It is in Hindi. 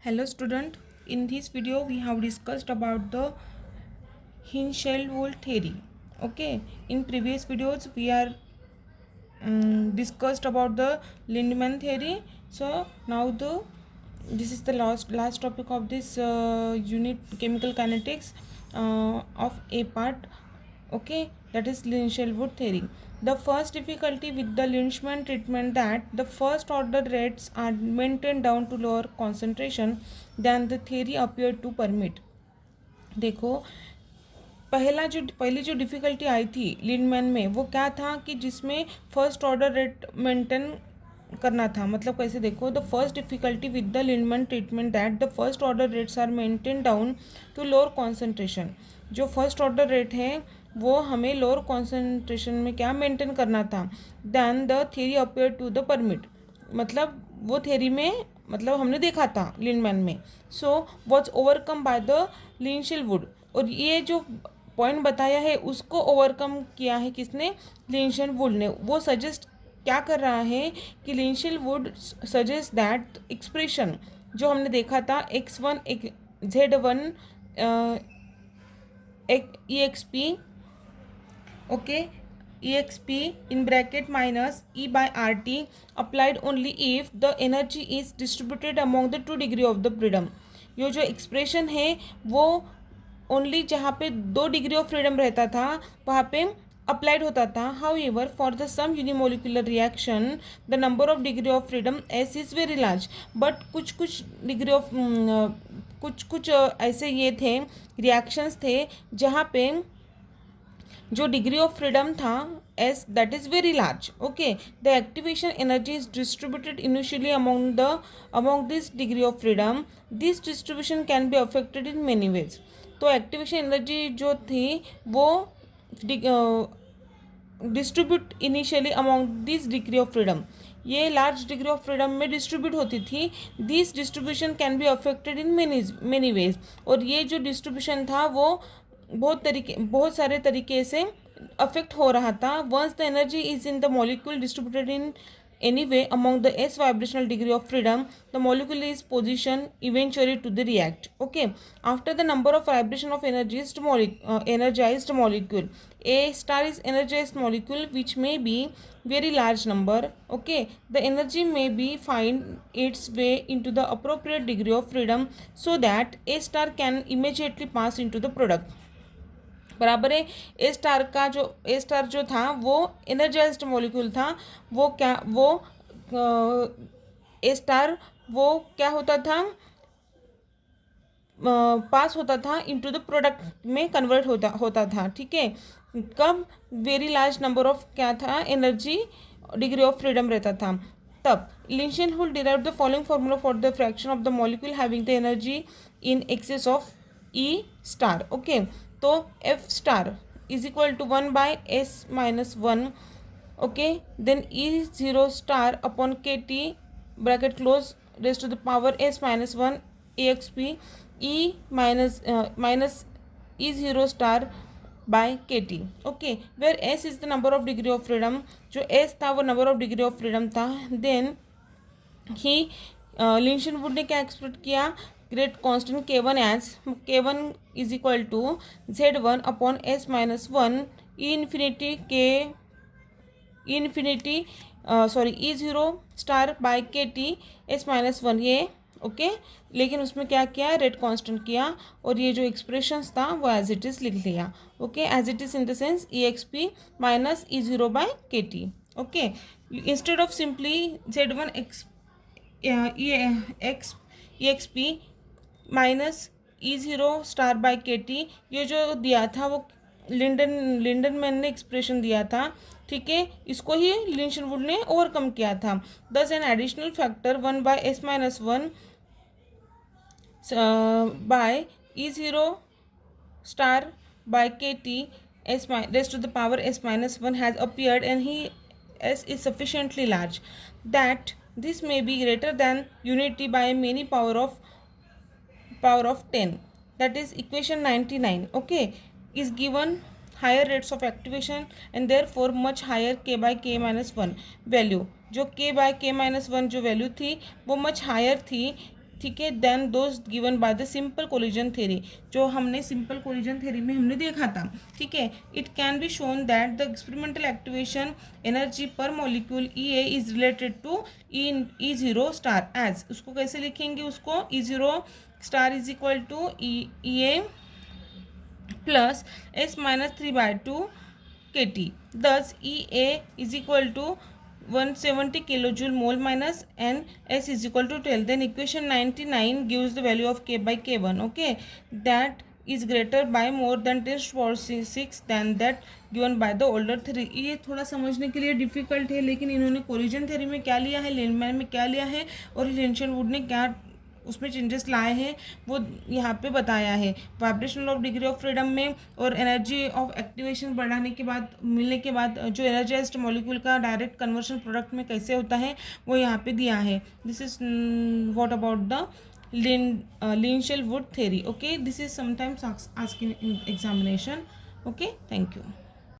Hello student, in this video we have discussed about the Hinshelwood theory. Okay, in previous videos we are discussed about the Lindemann theory. So now this is the last topic of this unit, chemical kinetics of A part. Okay, that is Hinshelwood theory. The first difficulty with the Lynchman treatment that the first order rates are maintained down to lower concentration than the theory appeared to permit. देखो, पहली जो डिफ़िकल्टी आई थी लिंडमैन में, वो क्या था कि जिसमें फर्स्ट ऑर्डर रेट मेंटेन करना था. मतलब कैसे, देखो, the first difficulty with the Lindemann treatment that the first order rates are maintain down to lower concentration. जो फर्स्ट ऑर्डर रेट है वो हमें लोअर कॉन्सेंट्रेशन में क्या मेंटेन करना था than the theory appear to the permit. मतलब वो थियरी में, मतलब हमने देखा था लिंडमैन में. So was overcome by the Hinshelwood. और ये जो पॉइंट बताया है उसको ओवरकम किया है किसने? लिंशेलवुड ने. वो सजेस्ट क्या कर रहा है कि लिंशेलवुड सजेस्ट दैट एक्सप्रेशन जो हमने देखा था x1 z1 exp, okay, exp in bracket minus E by RT applied only if the energy is distributed among the 2 degree of the freedom. ये जो एक्सप्रेशन है वो ओनली जहाँ पे 2 डिग्री ऑफ फ्रीडम रहता था वहाँ पे अप्लाइड होता था. However for the some unimolecular reaction the number of degree of freedom as is very large. But कुछ डिग्री ऑफ कुछ ऐसे ये थे, रिएक्शंस थे जहाँ पे जो डिग्री ऑफ फ्रीडम था as that is very large. Okay, the activation energy is distributed initially among this degree of freedom. This distribution can be affected in many ways. तो एक्टिवेशन एनर्जी जो थी वो distribute initially among this degree of freedom, ये लार्ज डिग्री ऑफ फ्रीडम में डिस्ट्रीब्यूट होती थी. This distribution can be affected in many veg. और ये जो डिस्ट्रीब्यूशन था वो बहुत सारे तरीके से अफेक्ट हो रहा था. Once the energy is in the molecule distributed in any way among the as vibrational degree of freedom the molecule is position eventually to the react. Okay, after the number of vibration of energized molecule, a star is energized molecule which may be very large number. Okay, the energy may be find its way into the appropriate degree of freedom so that a star can immediately pass into the product. बराबर है. ए स्टार जो था वो एनर्जाइज्ड मॉलिक्यूल था. वो ए स्टार वो क्या होता था, पास होता था इनटू द प्रोडक्ट में कन्वर्ट होता था. ठीक है, कब? वेरी लार्ज नंबर ऑफ क्या था, एनर्जी डिग्री ऑफ फ्रीडम रहता था तब. Hinshelwood derived the following formula for the fraction of the molecule having the energy in excess of E star. Okay, तो F star is equal to 1/s-1. Okay, then E zero star upon K T bracket close raise to the power s-1 exp E minus E zero star by के T. Okay, where S is the number of degree of freedom. जो एस था वो number of degree of freedom था. देन ही लिंशेलवुड ने क्या एक्सपेक्ट किया, rate constant k1 as k1 is equal to z1 upon s-1 e infinity e zero star by के टी s-1 ये. ओके, लेकिन उसमें क्या किया, रेट कांस्टेंट किया और ये जो एक्सप्रेशंस था वो एज इट इज़ लिख लिया. Okay, as it is in the sense E X P minus E zero by के T. Okay, instead of simply z1 E X P minus E zero star by के टी, ये जो दिया था वो लिंडनमैन ने एक्सप्रेशन दिया था. ठीक है, इसको ही लिंशेलवुड ने ओवरकम किया था. Thus an additional factor 1/s-1 by e zero star by के T s raised to the power s-1 has appeared and he s is sufficiently large that this may be greater than unity by many power of 10. That is equation 99. Okay, is given higher rates of activation and therefore much higher k by k-1 value. जो k by k-1 जो वैल्यू थी वो मच हायर थी ठीक है, then those given by the simple collision theory, जो हमने सिंपल कोलिजन थ्योरी में हमने देखा था, ठीक है। It can be shown that the experimental activation energy per molecule E A is related to E zero star as, उसको कैसे लिखेंगे, उसको E zero star is equal to E A plus S minus 3/2 kT. Thus EA is equal to 170 kilojoule mole minus and S is equal to 12. Then equation 99 gives the value of K by K1. Okay, that is greater by more than 10 to the power 6 than that given by the older theory. ये थोड़ा समझने के लिए डिफिकल्ट है, लेकिन इन्होंने कोलिजन थ्योरी में क्या लिया है, लेनमैन में क्या लिया है और लिंशन वुड ने क्या उसमें चेंजेस लाए हैं वो यहाँ पे बताया है। Vibrational of degree of freedom में और एनर्जी ऑफ एक्टिवेशन बढ़ाने के बाद मिलने के बाद जो एनर्जाइज्ड मॉलिक्यूल का डायरेक्ट कन्वर्शन प्रोडक्ट में कैसे होता है वो यहाँ पे दिया है। This is what about the Hinshelwood theory. Okay, this is sometimes asking in examination. Okay, thank you.